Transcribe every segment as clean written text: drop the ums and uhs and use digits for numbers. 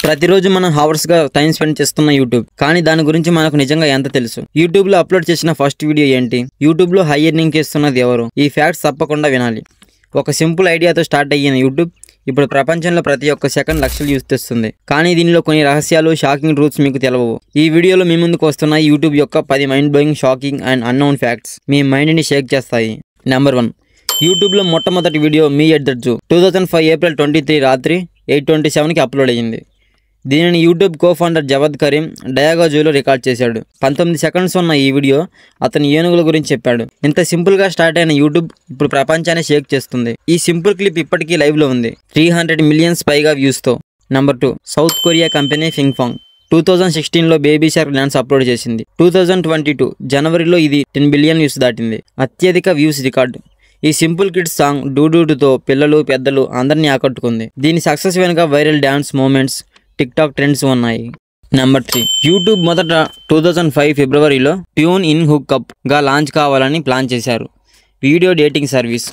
ప్రతిరోజు మనం హవర్స్ గా టైం స్పెండ్ చేస్తున్న యూట్యూబ్, కానీ దాని గురించి మనకు నిజంగా ఎంత తెలుసు? యూట్యూబ్ లో అప్లోడ్ చేసిన ఫస్ట్ వీడియో ఏంటి? యూట్యూబ్ లో హై ఎర్నింగ్ చేస్తున్నది ఎవరు? ఈ ఫ్యాక్ట్స్ తప్పకుండా వినాలి. ఒక సింపుల్ ఐడియాతో స్టార్ట్ అయిన యూట్యూబ్ ఇప్పుడు ప్రపంచంలో ప్రతి ఒక్క సెకండ్ లక్షలు యూస్ చేస్తుంది. కానీ దీనిలో కొన్ని రహస్యాలు, షాకింగ్ ట్రూత్స్ మీకు తెలవవు. ఈ వీడియోలో మీ ముందుకు వస్తున్న యూట్యూబ్ యొక్క 10 mind blowing, shocking and unknown facts మీ మైండ్ ని షేక్ చేస్తాయి. నెంబర్ 1, యూట్యూబ్ లో మొట్టమొదటి video me at the zoo 2005 ఏప్రిల్ 23 రాత్రి 8:27కి అప్లోడ్ అయ్యింది. దీనిని YouTube co founder Jawed Karim Diego జూలో రికార్డ్ చేశాడు. 19 సెకండ్స్ ఉన్న ఈ వీడియో అతని ఏనుగుల గురించి చెప్పాడు. ఇంత సింపుల్ గా స్టార్ట్ అయిన యూట్యూబ్ ఇప్పుడు ప్రపంచాన్ని షేక్ చేస్తుంది. ఈ సింపుల్ క్లిప్ ఇప్పటికీ లైవ్ లో ఉంది, 300 మిలియన్స్ పైగా వ్యూస్ తో. Number 2, South Korea company Pinkfong 2016లో బేబీ షార్క్ డాన్స్ అప్లోడ్ చేసింది. 2022 జనవరిలో ఇది 10 బిలియన్ వ్యూస్ దాటింది, అత్యధిక వ్యూస్ రికార్డు. ఈ సింపుల్ కిడ్స్ సాంగ్ డూడూడుతో పిల్లలు పెద్దలు అందరినీ ఆకట్టుకుంది. దీని సక్సెస్ వెనుక viral dance moments, TikTok trends ఉన్నాయి. నెంబర్ 3, యూట్యూబ్ మొదట 2005 ఫిబ్రవరిలో ట్యూన్ ఇన్ హుక్అప్ గా లాంచ్ కావాలని ప్లాన్ చేశారు. Video dating service.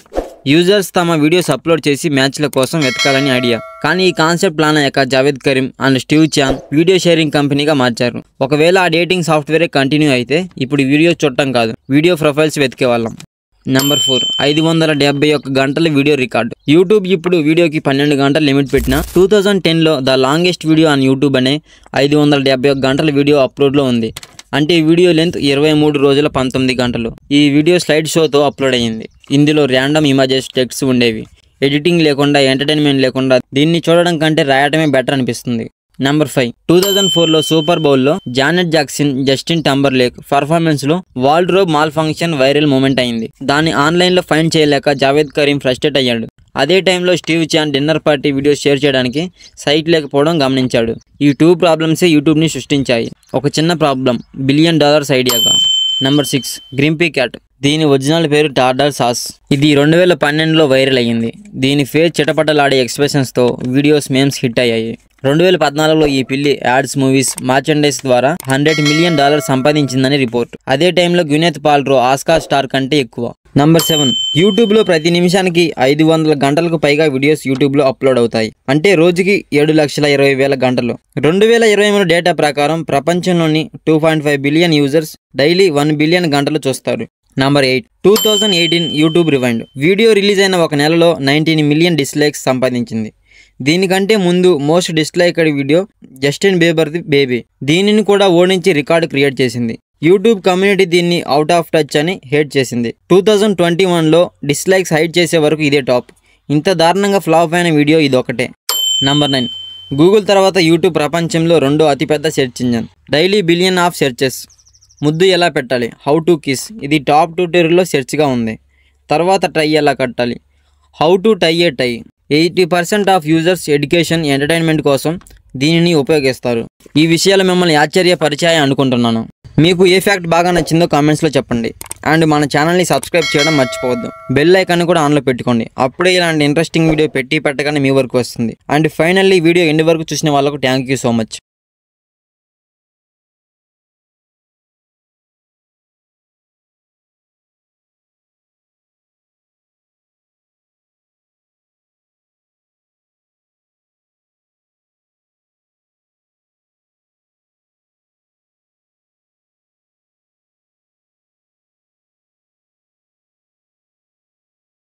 యూజర్స్ తమ వీడియోస్ అప్లోడ్ చేసి మ్యాచ్ల కోసం వెతకాలని ఐడియా. కానీ ఈ కాన్సెప్ట్ ప్లాన్ అయ్యాక Jawed Karim and Steve Chen video sharing కంపెనీగా మార్చారు. ఒకవేళ ఆ డేటింగ్ సాఫ్ట్వేరే కంటిన్యూ అయితే ఇప్పుడు వీడియోస్ చూడటం కాదు, వీడియో ప్రొఫైల్స్ వెతికేవాళ్ళం. నెంబర్ 4, 571 గంటల వీడియో రికార్డు. యూట్యూబ్ ఇప్పుడు వీడియోకి 12 గంటల లిమిట్ పెట్టిన 2010లో the longest video on YouTube అనే 571 గంటల వీడియో అప్లోడ్లో ఉంది. అంటే వీడియో లెంత్ 23 రోజుల 19 గంటలు. ఈ వీడియో స్లైడ్ షోతో అప్లోడ్ అయ్యింది. ఇందులో ర్యాండమ్ ఇమేజెస్, టెక్స్ట్ ఉండేవి. ఎడిటింగ్ లేకుండా, ఎంటర్టైన్మెంట్ లేకుండా దీన్ని చూడడం కంటే రాయటమే బెటర్ అనిపిస్తుంది. నెంబర్ 5, 2004లో సూపర్ బౌల్లో జానెట్ జాక్సన్, జస్టిన్ టంబర్లేక్ పర్ఫార్మెన్స్లో wardrobe malfunction viral moment అయింది. దాన్ని ఆన్లైన్లో ఫైండ్ చేయలేక జావేద్ కరీం ఫ్రస్ట్రేట్ అయ్యాడు. అదే టైంలో Steve Chen dinner party video share చేయడానికి సైట్ లేకపోవడం గమనించాడు. ఈ 2 ప్రాబ్లమ్సే యూట్యూబ్ని సృష్టించాయి. ఒక చిన్న ప్రాబ్లం $1 బిలియన్ ఐడియాగా. Number 6, grumpy cat. దీని ఒరిజినల్ పేరు టార్టర్ సాస్. ఇది 2012లో వైరల్ అయ్యింది. దీని ఫేస్ చిటపటలాడే ఎక్స్ప్రెషన్స్తో వీడియోస్, మేమ్స్ హిట్ అయ్యాయి. 2014లో ఈ పిల్లి యాడ్స్, మూవీస్, మర్చెండైజ్ ద్వారా $100 మిలియన్ సంపాదించిందని రిపోర్ట్. అదే టైంలో గ్వినెత్ పాల్ట్రో ఆస్కార్ స్టార్ కంటే ఎక్కువ. నెంబర్ 7, యూట్యూబ్లో ప్రతి నిమిషానికి 500 గంటలకు పైగా వీడియోస్ యూట్యూబ్లో అప్లోడ్ అవుతాయి. అంటే రోజుకి 7,20,000 గంటలు. 2023 డేటా ప్రకారం ప్రపంచంలోని 2.5 బిలియన్ యూజర్స్ డైలీ 1 బిలియన్ గంటలు చూస్తారు. Number 8, 2018 YouTube rewind. Video release అయిన ఒక నెలలో 19 మిలియన్ డిస్లైక్స్ సంపాదించింది. దీనికంటే ముందు మోస్ట్ డిస్లైక్డ్ వీడియో జస్టిన్ బీబర్ది బేబీ. దీనిని కూడా ఓడించి రికార్డు క్రియేట్ చేసింది. యూట్యూబ్ కమ్యూనిటీ దీన్ని అవుట్ ఆఫ్ టచ్ అని హేట్ చేసింది. 2021లో డిస్లైక్స్ హైడ్ చేసే వరకు ఇదే టాప్. ఇంత దారుణంగా ఫ్లాప్ అయిన వీడియో ఇదొకటే. నెంబర్ 9, గూగుల్ తర్వాత యూట్యూబ్ ప్రపంచంలో 2వ అతిపెద్ద search engine. Daily billion of searches. ముద్దు ఎలా పెట్టాలి, హౌ టు కిస్, ఇది టాప్ 2 tier సెర్చ్గా ఉంది. తర్వాత టై ఎలా కట్టాలి, how to tie a tie. 80% of users education, entertainment కోసం దీనిని ఉపయోగిస్తారు. ఈ విషయాలు మిమ్మల్ని ఆశ్చర్యపరిచాయి అనుకుంటున్నాను. మీకు ఏ ఫ్యాక్ట్ బాగా నచ్చిందో కామెంట్స్లో చెప్పండి. అండ్ మన ఛానల్ని సబ్స్క్రైబ్ చేయడం మర్చిపోవద్దు. బెల్ ఐకాన్ కూడా ఆన్లో పెట్టుకోండి. అప్పుడే ఇలాంటి ఇంట్రెస్టింగ్ వీడియో పెట్టగానే మీ వరకు వస్తుంది. అండ్ ఫైనల్లీ వీడియో ఎండ్ వరకు చూసిన వాళ్ళకు థ్యాంక్ యూ సో మచ్.